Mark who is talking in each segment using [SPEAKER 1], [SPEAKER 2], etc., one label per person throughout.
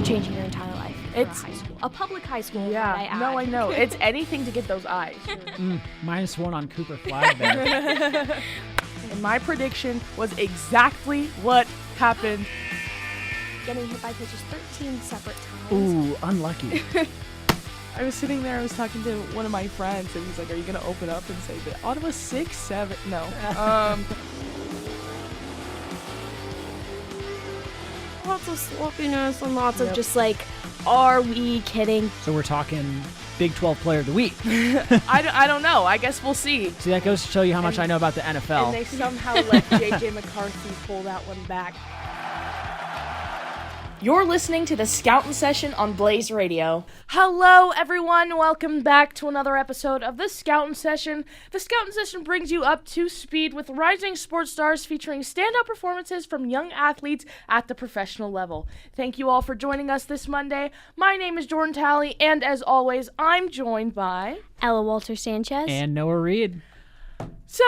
[SPEAKER 1] changing your entire life. It's high school, a public high school.
[SPEAKER 2] Yeah, no, I know. It's anything to get those eyes.
[SPEAKER 3] -1 on Cooper Flag there.
[SPEAKER 2] And my prediction was exactly what happened.
[SPEAKER 1] Getting hit by pitches 13 separate times.
[SPEAKER 3] Ooh, unlucky.
[SPEAKER 2] I was sitting there, I was talking to one of my friends, and he's like, are you going to open up and say that Ottawa 6-7? No.
[SPEAKER 1] Lots of sloppiness and lots of just like, are we kidding?
[SPEAKER 3] So we're talking Big 12 Player of the Week.
[SPEAKER 2] I don't know. I guess we'll see.
[SPEAKER 3] See, that goes to show you how much I know about the NFL.
[SPEAKER 2] And they somehow let J.J. McCarthy pull that one back. You're listening to the Scoutin' Session on Blaze Radio. Hello, everyone. Welcome back to another episode of the Scoutin' Session. The Scoutin' Session brings you up to speed with rising sports stars featuring standout performances from young athletes at the professional level. Thank you all for joining us this Monday. My name is Jordan Talley, and as always, I'm joined by
[SPEAKER 1] Ella Walter Sanchez.
[SPEAKER 3] And Noah Reed.
[SPEAKER 2] So,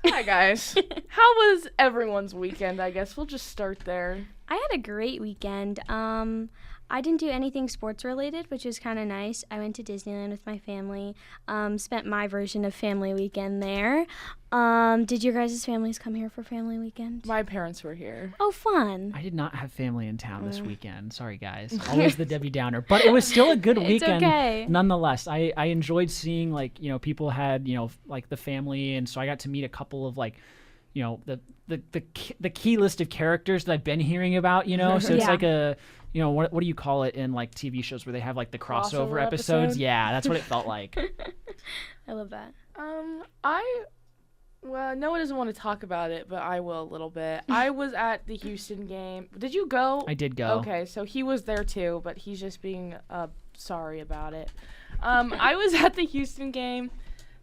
[SPEAKER 2] hi guys. How was everyone's weekend? I guess we'll just start there.
[SPEAKER 1] I had a great weekend. I didn't do anything sports related, which was kind of nice. I went to Disneyland with my family, spent my version of family weekend there. Did your guys' families come here for family weekend?
[SPEAKER 2] My parents were here.
[SPEAKER 1] Oh, fun.
[SPEAKER 3] I did not have family in town this weekend. Sorry, guys. Always the Debbie Downer. But it was still a good weekend.
[SPEAKER 1] Okay.
[SPEAKER 3] Nonetheless, I enjoyed seeing, like, people had, like the family. And so I got to meet a couple of, like, the key list of characters that I've been hearing about, So it's like a, what do you call it in like TV shows where they have like the crossover episodes?
[SPEAKER 2] episode?
[SPEAKER 3] Yeah, that's what it felt like.
[SPEAKER 1] I love that.
[SPEAKER 2] Well, Noah doesn't want to talk about it, but I will a little bit. I was at the Houston game. Did you go?
[SPEAKER 3] I did go.
[SPEAKER 2] Okay, so he was there too, but he's just being sorry about it. I was at the Houston game.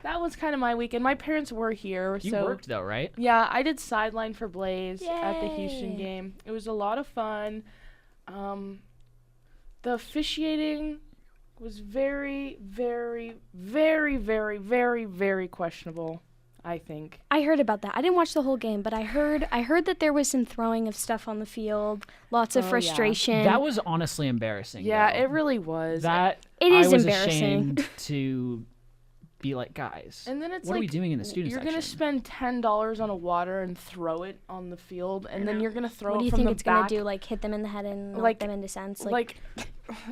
[SPEAKER 2] That was kind of my weekend. My parents were here.
[SPEAKER 3] You worked though, right?
[SPEAKER 2] Yeah, I did sideline for Blaze at the
[SPEAKER 1] Yay.
[SPEAKER 2] Houston game. It was a lot of fun. The officiating was very, very, very, very, very, very questionable, I think.
[SPEAKER 1] I heard about that. I didn't watch the whole game, but I heard that there was some throwing of stuff on the field, lots of frustration.
[SPEAKER 3] That was honestly embarrassing.
[SPEAKER 2] Yeah,
[SPEAKER 3] though.
[SPEAKER 2] it really was.
[SPEAKER 1] It is
[SPEAKER 3] I was
[SPEAKER 1] embarrassing.
[SPEAKER 3] ashamed to be like, guys,
[SPEAKER 2] And then it's
[SPEAKER 3] what
[SPEAKER 2] like,
[SPEAKER 3] are we doing in the student
[SPEAKER 2] you're
[SPEAKER 3] section?
[SPEAKER 2] going to spend $10 on a water and throw it on the field, and then you're going to throw
[SPEAKER 1] What do
[SPEAKER 2] it
[SPEAKER 1] you
[SPEAKER 2] from
[SPEAKER 1] think
[SPEAKER 2] the
[SPEAKER 1] it's
[SPEAKER 2] back.
[SPEAKER 1] going to do? Like hit them in the head and knock
[SPEAKER 2] Like-
[SPEAKER 1] them into sense?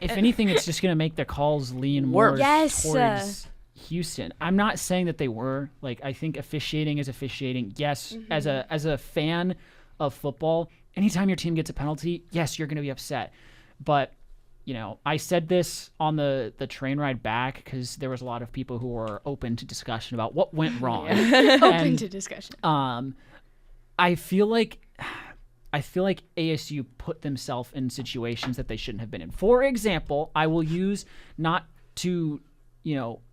[SPEAKER 3] If anything, it's just going to make the calls lean
[SPEAKER 2] Worse.
[SPEAKER 3] more
[SPEAKER 1] Yes.
[SPEAKER 3] towards Houston. I'm not saying that they were. Like, I think officiating is officiating. Yes, as a fan of football, anytime your team gets a penalty, yes, you're going to be upset. But, I said this on the train ride back because there was a lot of people who were open to discussion about what went wrong.
[SPEAKER 1] Open to discussion.
[SPEAKER 3] I feel like ASU put themselves in situations that they shouldn't have been in. For example, I will use not to,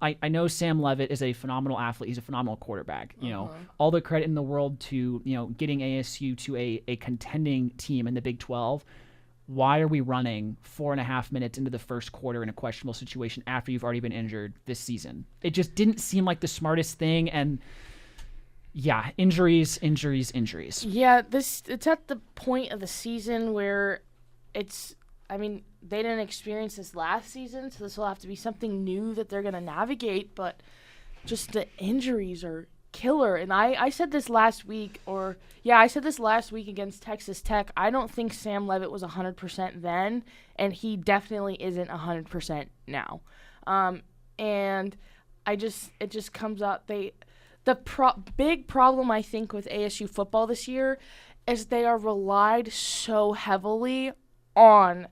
[SPEAKER 3] I know Sam Levitt is a phenomenal athlete. He's a phenomenal quarterback. All the credit in the world to, getting ASU to a contending team in the Big 12. Why are we running 4.5 minutes into the first quarter in a questionable situation after you've already been injured this season? It just didn't seem like the smartest thing. And yeah, injuries.
[SPEAKER 2] Yeah, it's at the point of the season where they didn't experience this last season, so this will have to be something new that they're going to navigate, but just the injuries are killer. And I said this last week, against Texas Tech. I don't think Sam Levitt was 100% then, and he definitely isn't 100% now. And it just comes out, big problem, I think, with ASU football this year is they are relied so heavily on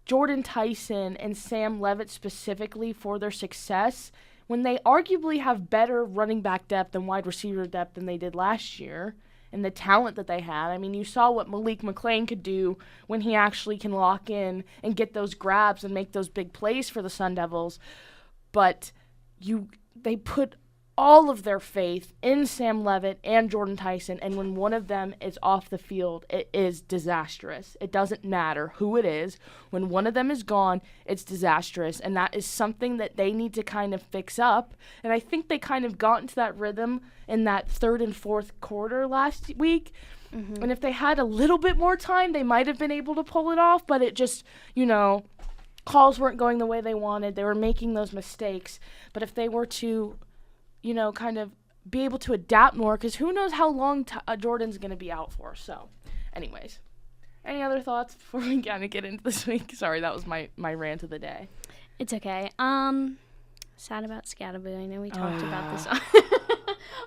[SPEAKER 2] Jordan Tyson and Sam Levitt specifically for their success when they arguably have better running back depth and wide receiver depth than they did last year and the talent that they had. I mean, you saw what Malik McClain could do when he actually can lock in and get those grabs and make those big plays for the Sun Devils. But they put all of their faith in Sam Levitt and Jordan Tyson, and when one of them is off the field, it is disastrous. It doesn't matter who it is. When one of them is gone, it's disastrous, and that is something that they need to kind of fix up. And I think they kind of got into that rhythm in that third and fourth quarter last week. Mm-hmm. And if they had a little bit more time, they might have been able to pull it off, but it just, calls weren't going the way they wanted. They were making those mistakes. But if they were to kind of be able to adapt more, because who knows how long Jordan's going to be out for. So, anyways, any other thoughts before we kind of get into this week? Sorry, that was my rant of the day.
[SPEAKER 1] It's okay. Sad about Scoutin. I know we talked about this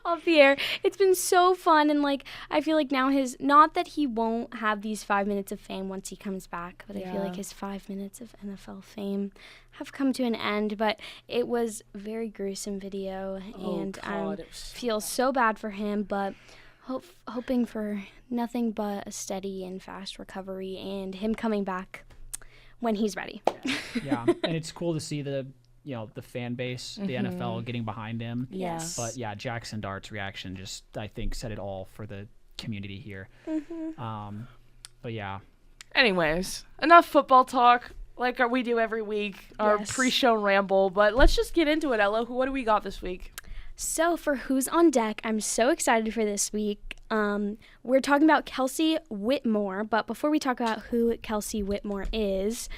[SPEAKER 1] off the air. It's been so fun, and I feel like now not that he won't have these 5 minutes of fame once he comes back, but I feel like his 5 minutes of NFL fame have come to an end. But it was a very gruesome video, and I feel so bad for him, but hoping for nothing but a steady and fast recovery and him coming back when he's ready.
[SPEAKER 3] Yeah, and it's cool to see the fan base, the NFL getting behind him.
[SPEAKER 1] Yes.
[SPEAKER 3] But yeah, Jackson Dart's reaction just, I think, said it all for the community here. Mm-hmm. But yeah.
[SPEAKER 2] Anyways, enough football talk like we do every week, our pre-show ramble. But let's just get into it, Ella. What do we got this week?
[SPEAKER 1] So for Who's on Deck, I'm so excited for this week. We're talking about Kelsie Whitmore, but before we talk about who Kelsie Whitmore is,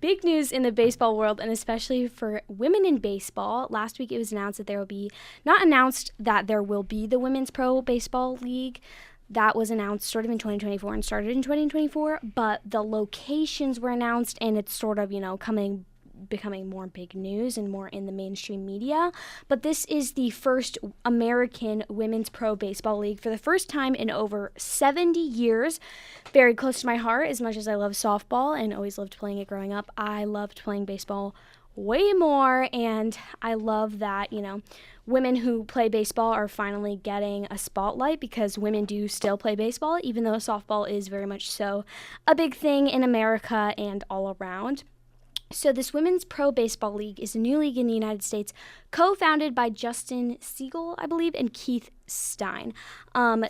[SPEAKER 1] big news in the baseball world, and especially for women in baseball. Last week it was announced that there will be the Women's Pro Baseball League. That was announced sort of in 2024 and started in 2024, but the locations were announced, and it's sort of, becoming more big news and more in the mainstream media. But this is the first American Women's Pro Baseball League for the first time in over 70 years. Very close to my heart. As much as I love softball and always loved playing it growing up, I loved playing baseball way more, and I love that, women who play baseball are finally getting a spotlight, because women do still play baseball, even though softball is very much so a big thing in America and all around. So this Women's Pro Baseball League is a new league in the United States, co-founded by Justine Siegel, I believe, and Keith Stein.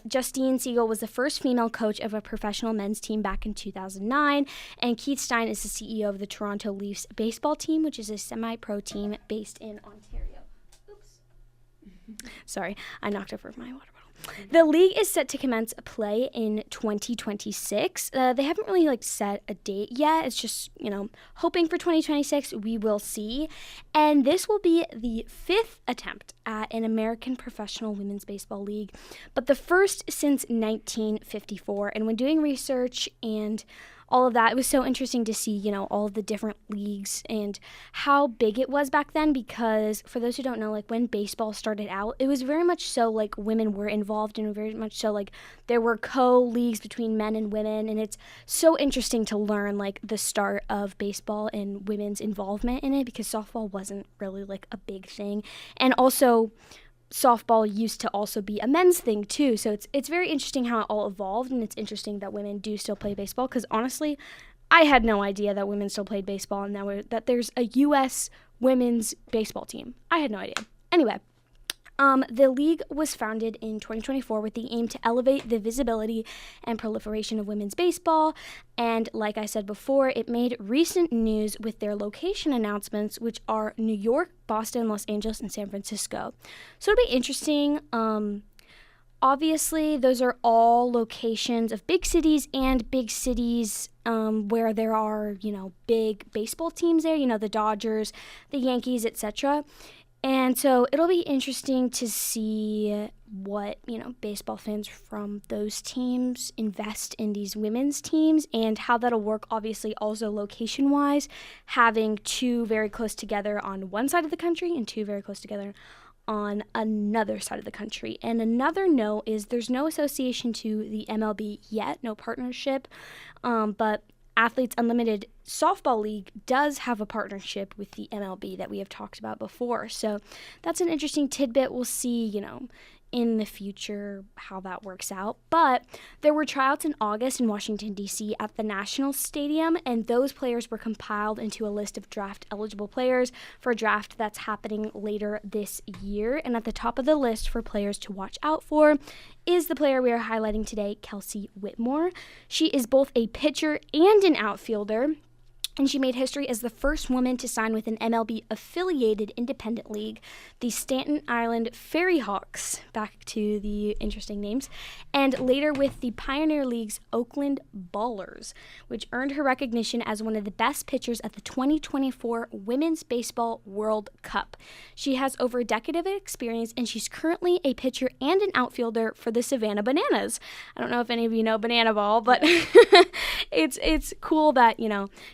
[SPEAKER 1] Justine Siegel was the first female coach of a professional men's team back in 2009, and Keith Stein is the CEO of the Toronto Leafs baseball team, which is a semi-pro team based in Ontario. Oops. Sorry, I knocked over my water bottle. The league is set to commence play in 2026. They haven't really set a date yet. It's just, hoping for 2026. We will see. And this will be the 5th attempt at an American professional women's baseball league, but the first since 1954. And when doing research and all of that, it was so interesting to see, all of the different leagues and how big it was back then, because for those who don't know, when baseball started out, it was very much so women were involved, and very much so there were co-leagues between men and women, and it's so interesting to learn the start of baseball and women's involvement in it, because softball wasn't really a big thing, and also softball used to also be a men's thing too, so it's very interesting how it all evolved, and it's interesting that women do still play baseball, because honestly, I had no idea that women still played baseball, and that there's a U.S. women's baseball team. I had no idea. Anyway, the league was founded in 2024 with the aim to elevate the visibility and proliferation of women's baseball, and like I said before, it made recent news with their location announcements, which are New York, Boston, Los Angeles, and San Francisco. So it'll be interesting. Obviously, those are all locations of big cities where there are, big baseball teams there, the Dodgers, the Yankees, etc. And so it'll be interesting to see what, baseball fans from those teams invest in these women's teams, and how that'll work, obviously, also location-wise, having two very close together on one side of the country and two very close together on another side of the country. And another note is there's no association to the MLB yet, no partnership, but Athletes Unlimited Softball League does have a partnership with the MLB that we have talked about before. So that's an interesting tidbit. We'll see, in the future how that works out. But there were tryouts in August in Washington, D.C. at the National Stadium, and those players were compiled into a list of draft-eligible players for a draft that's happening later this year. And at the top of the list for players to watch out for is the player we are highlighting today, Kelsie Whitmore. She is both a pitcher and an outfielder, and she made history as the first woman to sign with an MLB-affiliated independent league, the Staten Island Fairy Hawks, back to the interesting names, and later with the Pioneer League's Oakland Ballers, which earned her recognition as one of the best pitchers at the 2024 Women's Baseball World Cup. She has over a decade of experience, and she's currently a pitcher and an outfielder for the Savannah Bananas. I don't know if any of you know Banana Ball, but it's cool that,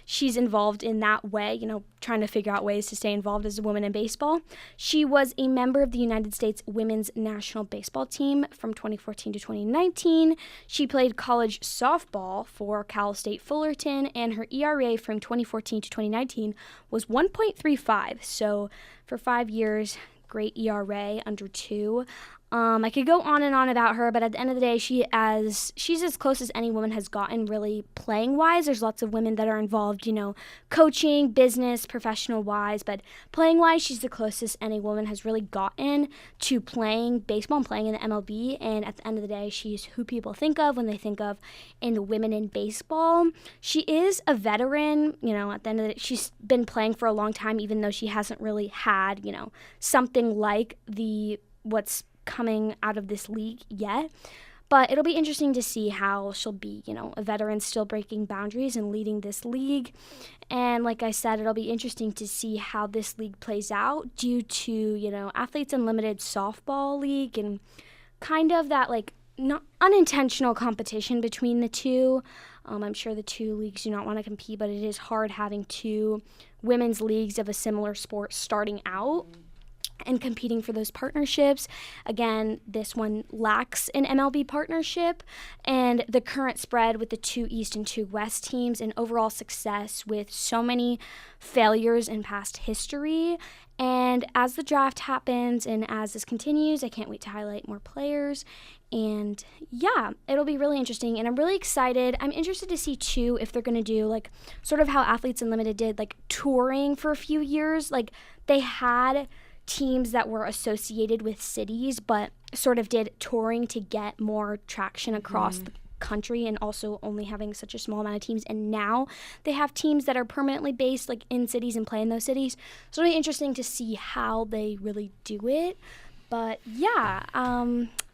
[SPEAKER 1] she's involved in that way, trying to figure out ways to stay involved as a woman in baseball. She was a member of the United States women's national baseball team from 2014 to 2019. She played college softball for Cal State Fullerton, and her ERA from 2014 to 2019 was 1.35. So for 5 years, great ERA, under 2. I could go on and on about her, but at the end of the day, she's as close as any woman has gotten, really, playing-wise. There's lots of women that are involved, coaching, business, professional-wise, but playing-wise, she's the closest any woman has really gotten to playing baseball and playing in the MLB, and at the end of the day, she's who people think of when they think of in women in baseball. She is a veteran, at the end of the day, she's been playing for a long time, even though she hasn't really had, something like what's coming out of this league yet. But it'll be interesting to see how she'll be, a veteran still breaking boundaries and leading this league. And like I said, it'll be interesting to see how this league plays out due to, Athletes Unlimited softball league and kind of that not unintentional competition between the two. I'm sure the two leagues do not want to compete, but it is hard having two women's leagues of a similar sport starting out and competing for those partnerships. Again, this one lacks an MLB partnership, and the current spread with the 2 East and 2 West teams and overall success with so many failures in past history. And as the draft happens and as this continues, I can't wait to highlight more players. And yeah, it'll be really interesting, and I'm really excited. I'm interested to see too if they're going to do sort of how Athletes Unlimited did, touring for a few years. They had teams that were associated with cities, but sort of did touring to get more traction across the country, and also only having such a small amount of teams. And now they have teams that are permanently based in cities and play in those cities. So it'll be interesting to see how they really do it. But yeah,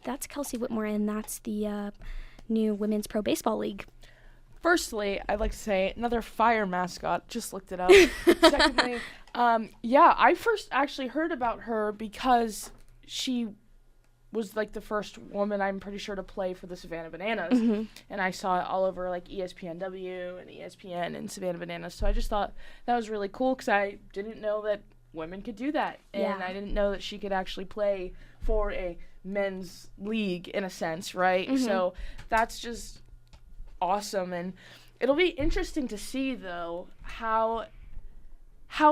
[SPEAKER 1] that's Kelsie Whitmore, and that's the new Women's Pro Baseball League.
[SPEAKER 2] Firstly, I'd like to say another fire mascot. Just looked it up. Secondly, I first actually heard about her because she was the first woman, I'm pretty sure, to play for the Savannah Bananas. Mm-hmm. And I saw it all over ESPNW and ESPN and Savannah Bananas. So I just thought that was really cool because I didn't know that women could do that. And I didn't know that she could actually play for a men's league in a sense, right? Mm-hmm. So that's just awesome. And it'll be interesting to see, though, how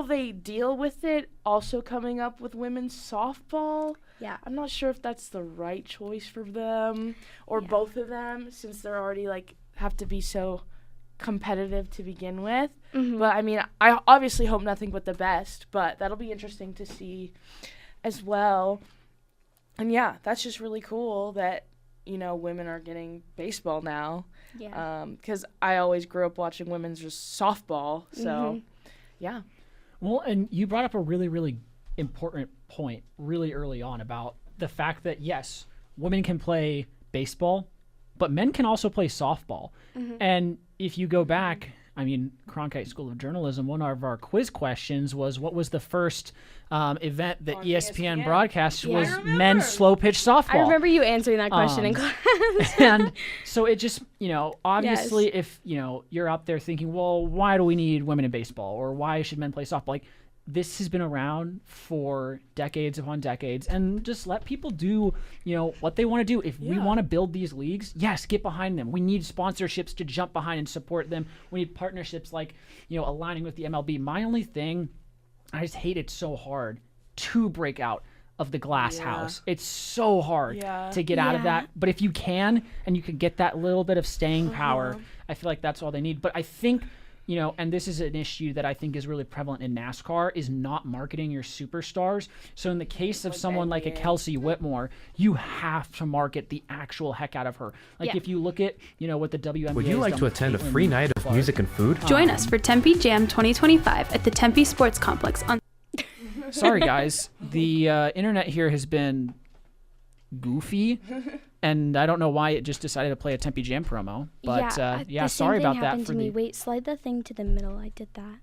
[SPEAKER 2] they deal with it, also coming up with women's softball. Yeah. I'm not sure if that's the right choice for them or both of them, since they're already have to be so competitive to begin with. Mm-hmm. But I obviously hope nothing but the best, but that'll be interesting to see as well. And yeah, that's just really cool that, women are getting baseball now. Yeah. Because I always grew up watching women's just softball. So, yeah.
[SPEAKER 3] Well, and you brought up a really, really important point really early on about the fact that, yes, women can play baseball, but men can also play softball. Mm-hmm. And if you go back, Cronkite School of Journalism, one of our quiz questions was, what was the first event that ESPN broadcast was men's slow pitch softball.
[SPEAKER 1] I remember you answering that question in class.
[SPEAKER 3] And so it just, obviously if, you're out there thinking, well, why do we need women in baseball, or why should men play softball? This has been around for decades upon decades, and just let people do, what they want to do. If we want to build these leagues, yes, get behind them. We need sponsorships to jump behind and support them. We need partnerships aligning with the MLB. My only thing, I just hate it so hard to break out of the glass house. It's so hard
[SPEAKER 2] Yeah.
[SPEAKER 3] to get out of that. But if you can, and you can get that little bit of staying power, I feel like that's all they need. But I think, you know, and this is an issue that I think is really prevalent in NASCAR, is not marketing your superstars. So in the case of someone like a Kelsie Whitmore, you have to market the actual heck out of her. Like if you look at, you know, what the WNBA
[SPEAKER 4] Would you like to attend a free night of music and food?
[SPEAKER 5] Join us for Tempe Jam 2025 at the Tempe Sports Complex on...
[SPEAKER 3] Sorry, guys. The internet here has been goofy, and I don't know why it just decided to play a Tempe Jam promo. But sorry about that.
[SPEAKER 1] For me. Wait, slide the thing to the middle. I did that.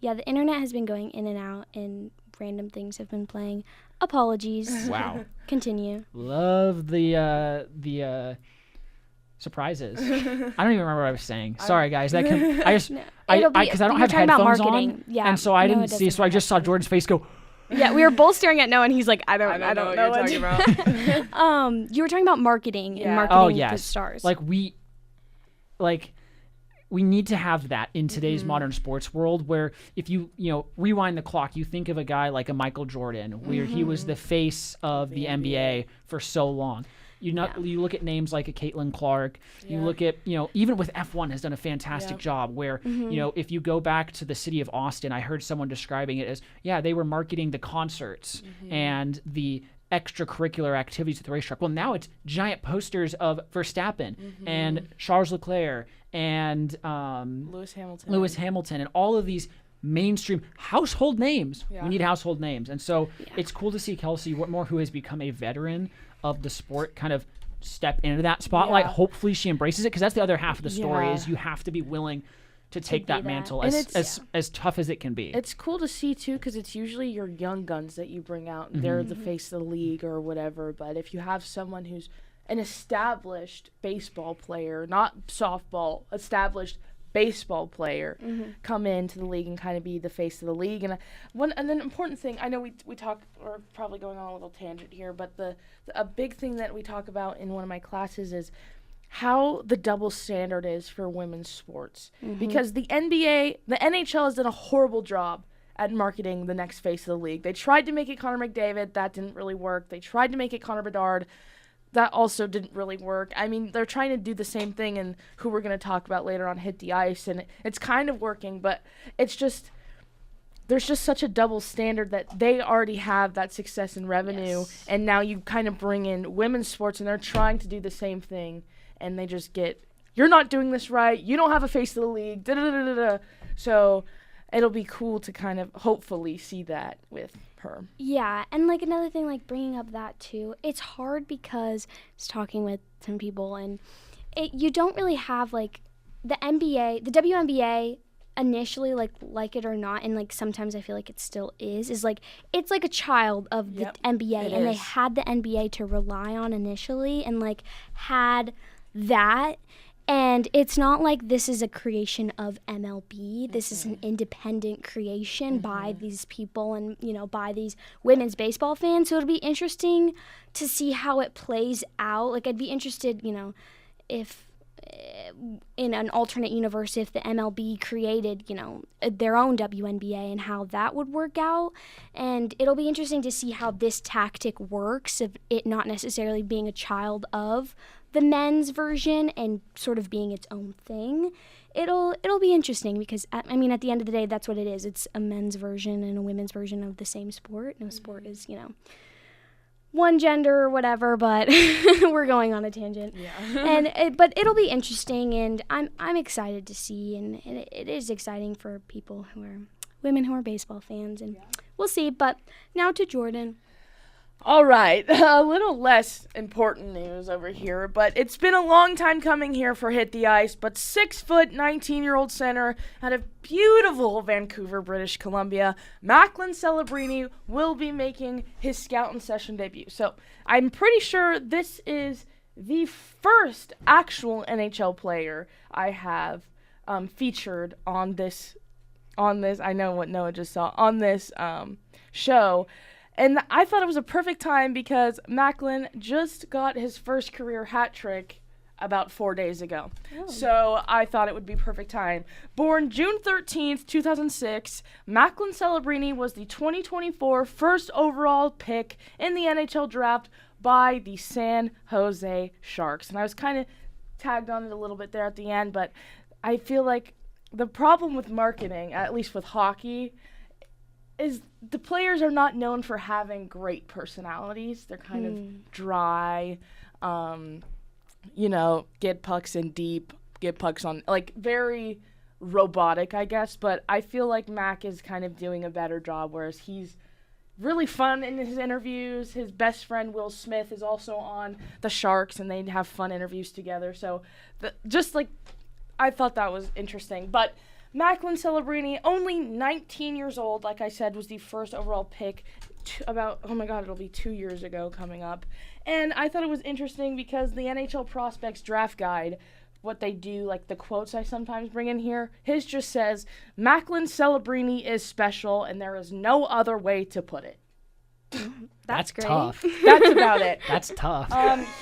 [SPEAKER 1] Yeah, the internet has been going in and out, and random things have been playing. Apologies.
[SPEAKER 3] Wow.
[SPEAKER 1] Continue.
[SPEAKER 3] Love the surprises. I don't even remember what I was saying. Sorry, guys. That can I just because I don't have headphones on, and so I didn't see. So I just saw Jordan's face go.
[SPEAKER 1] Yeah, we were both staring at Noah, and he's like, I don't know
[SPEAKER 2] what you're talking about.
[SPEAKER 1] You were talking about marketing and marketing the stars.
[SPEAKER 3] Like we need to have that in today's modern sports world, where if you rewind the clock, you think of a guy like a Michael Jordan, where he was the face of the NBA for so long. You look at names like a Caitlin Clark. You look at, even with F1 has done a fantastic job where, if you go back to the city of Austin, I heard someone describing it as, they were marketing the concerts and the extracurricular activities at the racetrack. Well, now it's giant posters of Verstappen and Charles Leclerc and Lewis Hamilton and all of these mainstream household names. We need household names. And so it's cool to see Kelsie Whitmore, who has become a veteran of the sport, kind of step into that spotlight. Hopefully she embraces it, because that's the other half of the story is you have to be willing to take that mantle as tough as it can be.
[SPEAKER 2] It's cool to see too, because it's usually your young guns that you bring out. They're the face of the league or whatever. But if you have someone who's an established baseball player, not softball, established baseball player, come into the league and kind of be the face of the league. And an important thing, I know we talk, we're probably going on a little tangent here, but a big thing that we talk about in one of my classes is how the double standard is for women's sports. Because the NHL has done a horrible job at marketing the next face of the league. They tried to make it Connor McDavid. That didn't really work. They tried to make it Connor Bedard. That also didn't really work. I mean, they're trying to do the same thing, and who we're going to talk about later on, Hit the Ice, and it's kind of working, but it's just, there's just such a double standard that they already have that success and revenue, and now you kind of bring in women's sports, and they're trying to do the same thing, and they just get, you're not doing this right, you don't have a face of the league, da-da-da-da-da. So it'll be cool to kind of hopefully see that with her.
[SPEAKER 1] Yeah, and like another thing, like bringing up that too, it's hard because I was talking with some people, and you don't really have like the NBA, the WNBA initially, like it or not, and like sometimes I feel like it still is like it's like a child of the NBA, and they had the NBA to rely on initially, and like had that. And it's not like this is a creation of MLB. This is an independent creation by these people and, by these women's baseball fans. So it'll be interesting to see how it plays out. Like, I'd be interested, if in an alternate universe, if the MLB created, their own WNBA and how that would work out. And it'll be interesting to see how this tactic works, of it not necessarily being a child of the men's version and sort of being its own thing. It'll be interesting because, I mean, at the end of the day, that's what it is. It's a men's version and a women's version of the same sport. No sport is, one gender or whatever, but we're going on a tangent. Yeah. But it'll be interesting, and I'm excited to see, and it is exciting for women who are baseball fans, and we'll see. But now to Jordan.
[SPEAKER 2] All right, a little less important news over here, but it's been a long time coming here for Hit the Ice, but 6', 19-year-old center out of beautiful Vancouver, British Columbia, Macklin Celebrini, will be making his Scoutin session debut. So I'm pretty sure this is the first actual NHL player I have featured on this, I know what Noah just saw, on this show. And I thought it was a perfect time because Macklin just got his first career hat trick about 4 days ago.
[SPEAKER 1] Oh.
[SPEAKER 2] So I thought it would be perfect time. Born June 13th, 2006, Macklin Celebrini was the 2024 first overall pick in the NHL draft by the San Jose Sharks. And I was kind of tagged on it a little bit there at the end, but I feel like the problem with marketing, at least with hockey, is the players are not known for having great personalities. They're kind of dry, get pucks in deep, get pucks on, like, very robotic, I guess. But I feel like Mac is kind of doing a better job, whereas he's really fun in his interviews. His best friend, Will Smith, is also on the Sharks, and they have fun interviews together. So I thought that was interesting. But Macklin Celebrini, only 19 years old, like I said, was the first overall pick it'll be 2 years ago coming up. And I thought it was interesting because the NHL Prospects Draft Guide, what they do, like the quotes I sometimes bring in here, his just says, Macklin Celebrini is special, and there is no other way to put it.
[SPEAKER 1] That's great.
[SPEAKER 3] Tough.
[SPEAKER 2] That's about it.
[SPEAKER 3] That's tough.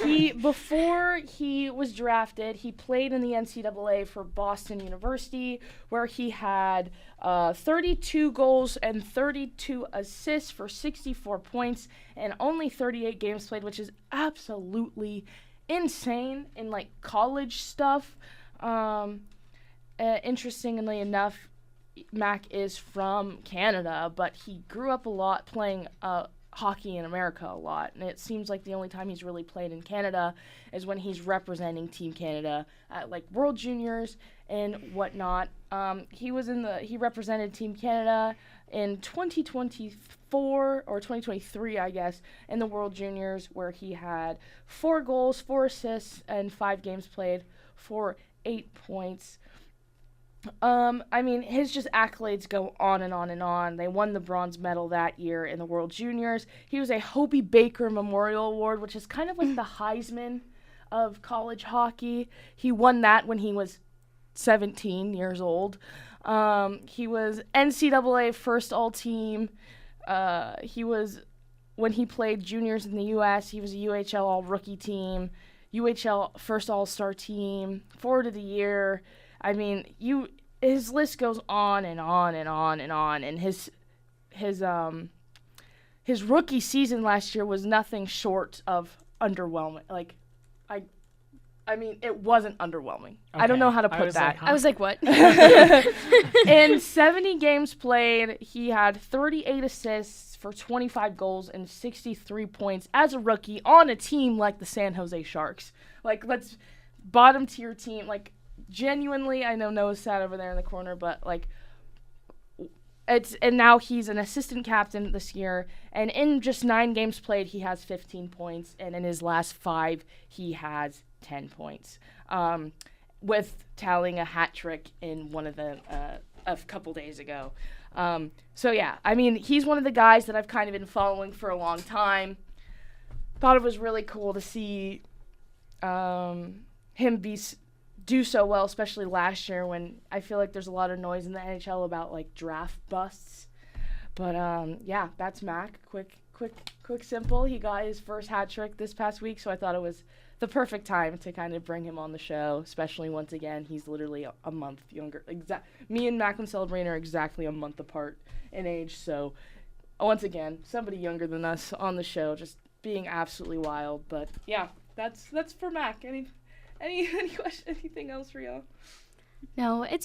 [SPEAKER 2] Before he was drafted, he played in the NCAA for Boston University, where he had 32 goals and 32 assists for 64 points and only 38 games played, which is absolutely insane in, like, college stuff. Interestingly enough, Mac is from Canada, but he grew up a lot playing hockey in America a lot, and it seems like the only time he's really played in Canada is when he's representing Team Canada at, like, World Juniors and whatnot. He represented Team Canada in 2024 or 2023, I guess, in the World Juniors, where he had 4 goals, 4 assists, and 5 games played for 8 points. His just accolades go on and on and on. They won the bronze medal that year in the World Juniors. He was a Hobie Baker Memorial Award, which is kind of like the Heisman of college hockey. He won that when he was 17 years old. He was NCAA first all-team. When he played juniors in the U.S., he was a UHL all-rookie team, UHL first all-star team, forward of the year. His list goes on and on and on and on, and his rookie season last year was nothing short of underwhelming. It wasn't underwhelming. Okay. I don't know how to put that.
[SPEAKER 1] I was like, what?
[SPEAKER 2] In 70 games played, he had 38 assists for 25 goals and 63 points as a rookie on a team like the San Jose Sharks. Let's bottom tier team, genuinely, I know Noah's sat over there in the corner, but and now he's an assistant captain this year, and in just 9 games played, he has 15 points, and in his last 5, he has 10 points, with tallying a hat trick in one of the a couple days ago. He's one of the guys that I've kind of been following for a long time. Thought it was really cool to see him do so well, especially last year when I feel like there's a lot of noise in the NHL about draft busts. But that's Mac. Quick, simple. He got his first hat trick this past week, so I thought it was the perfect time to kind of bring him on the show, especially once again, he's literally a month younger. Me and Macklin Celebrini are exactly a month apart in age, so once again, somebody younger than us on the show, just being absolutely wild. But yeah, that's for Mac. Any question? Anything else for y'all?
[SPEAKER 1] No, it's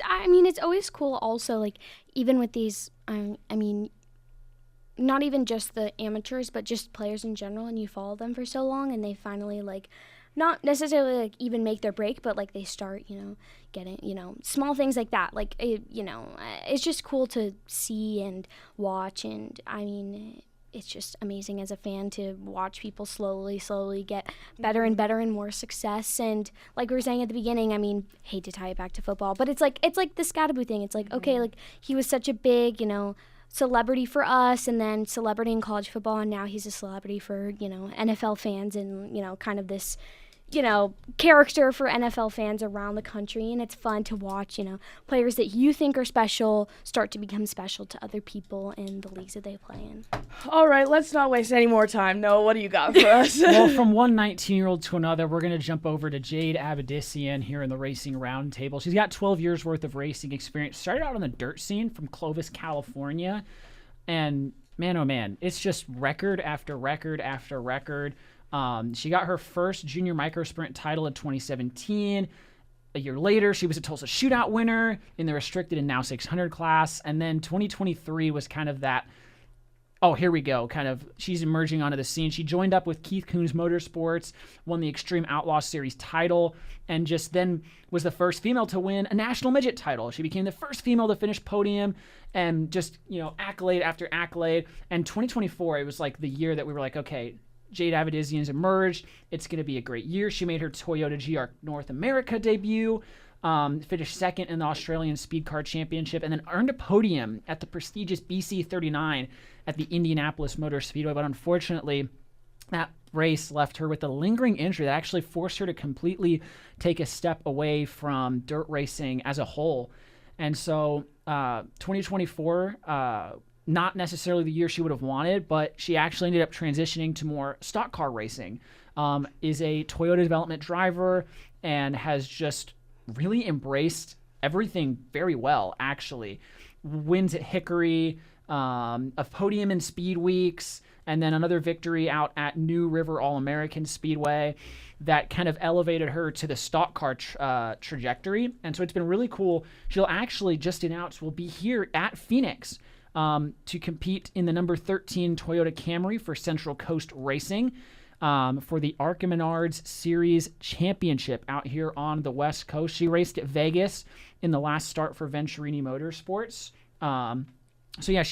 [SPEAKER 1] always cool also, even with these, not even just the amateurs, but just players in general, and you follow them for so long, and they finally, not necessarily, even make their break, but, they start, getting, small things like that. It's just cool to see and watch, and, it's just amazing as a fan to watch people slowly get better and better and more success. And like we were saying at the beginning, hate to tie it back to football, but it's like the Scoutin thing. It's okay, he was such a big, celebrity for us, and then celebrity in college football, and now he's a celebrity for, NFL fans, and, kind of this character for NFL fans around the country, and it's fun to watch, players that you think are special start to become special to other people in the leagues that they play in.
[SPEAKER 2] All right, let's not waste any more time. Noah, what do you got for us?
[SPEAKER 3] Well, from one 19-year-old to another, we're going to jump over to Jade Avedisian here in the Racing Roundtable. She's got 12 years worth of racing experience. Started out on the dirt scene from Clovis, California, and man, oh man, it's just record after record after record. She got her first junior micro sprint title in 2017. A year later, she was a Tulsa Shootout winner in the restricted and now 600 class. And then 2023 was kind of that, oh, here we go, kind of, she's emerging onto the scene. She joined up with Keith Kunz Motorsports, won the Extreme Outlaw Series title, and just then was the first female to win a national midget title. She became the first female to finish podium, and just, accolade after accolade. And 2024, it was like the year that we were like, okay, Jade Avedisian's emerged. It's going to be a great year. She made her Toyota GR North America debut, finished second in the Australian Speed Car Championship, and then earned a podium at the prestigious BC 39 at the Indianapolis Motor Speedway. But unfortunately, that race left her with a lingering injury that actually forced her to completely take a step away from dirt racing as a whole. And so 2024, not necessarily the year she would have wanted, but she actually ended up transitioning to more stock car racing. Is a Toyota development driver and has just really embraced everything very well, actually. Wins at Hickory, a podium in Speed Weeks, and then another victory out at New River All-American Speedway that kind of elevated her to the stock car trajectory. And so it's been really cool. She'll actually just announce will be here at Phoenix to compete in the number 13 Toyota Camry for Central Coast Racing for the Arca Menards Series Championship out here on the West Coast. She raced at Vegas in the last start for Venturini Motorsports. So yeah,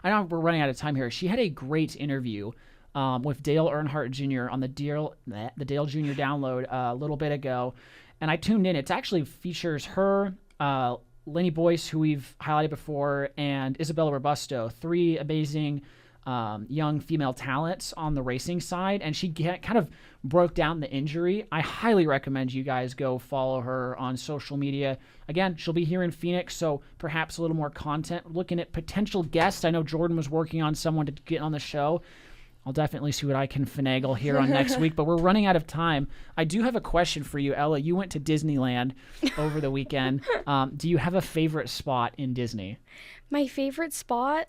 [SPEAKER 3] I know we're running out of time here. She had a great interview with Dale Earnhardt Jr. on the Dale Jr. download a little bit ago, and I tuned in. It actually features her, Lenny Boyce, who we've highlighted before, and Isabella Robusto, three amazing young female talents on the racing side, and she kind of broke down the injury. I highly recommend you guys go follow her on social media. Again, she'll be here in Phoenix, so perhaps a little more content. Looking at potential guests. I know Jordan was working on someone to get on the show. I'll definitely see what I can finagle here on next week, but we're running out of time. I do have a question for you, Ella. You went to Disneyland over the weekend. Do you have a favorite spot in Disney?
[SPEAKER 1] My favorite spot?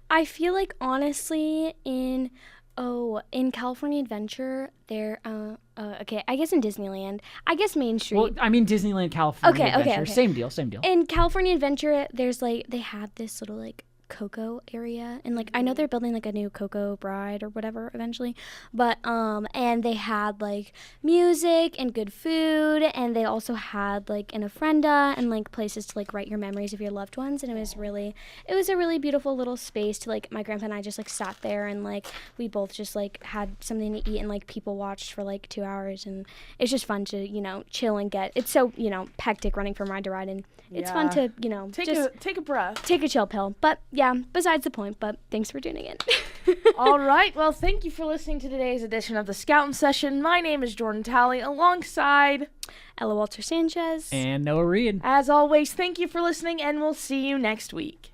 [SPEAKER 1] I feel like, honestly, in California Adventure, there, okay, I guess in Disneyland, I guess Main Street.
[SPEAKER 3] Well, I mean Disneyland, California Adventure.
[SPEAKER 1] Okay.
[SPEAKER 3] Same deal.
[SPEAKER 1] In California Adventure, there's, they have this little, Coco area, and I know they're building a new Coco Bride or whatever eventually, but and they had music and good food, and they also had an ofrenda and places to write your memories of your loved ones, and it was a really beautiful little space to my grandpa and I just sat there, and we both just had something to eat, and people watched for 2 hours, and it's just fun to chill and it's so hectic running from ride to ride, and it's fun to
[SPEAKER 2] take a breath,
[SPEAKER 1] take a chill pill. But yeah, besides the point, but thanks for tuning in.
[SPEAKER 2] All right, well, thank you for listening to today's edition of the Scoutin' Session. My name is Jordan Talley, alongside
[SPEAKER 1] Ella Walter Sanchez
[SPEAKER 3] and Noah Reed.
[SPEAKER 2] As always, thank you for listening, and we'll see you next week.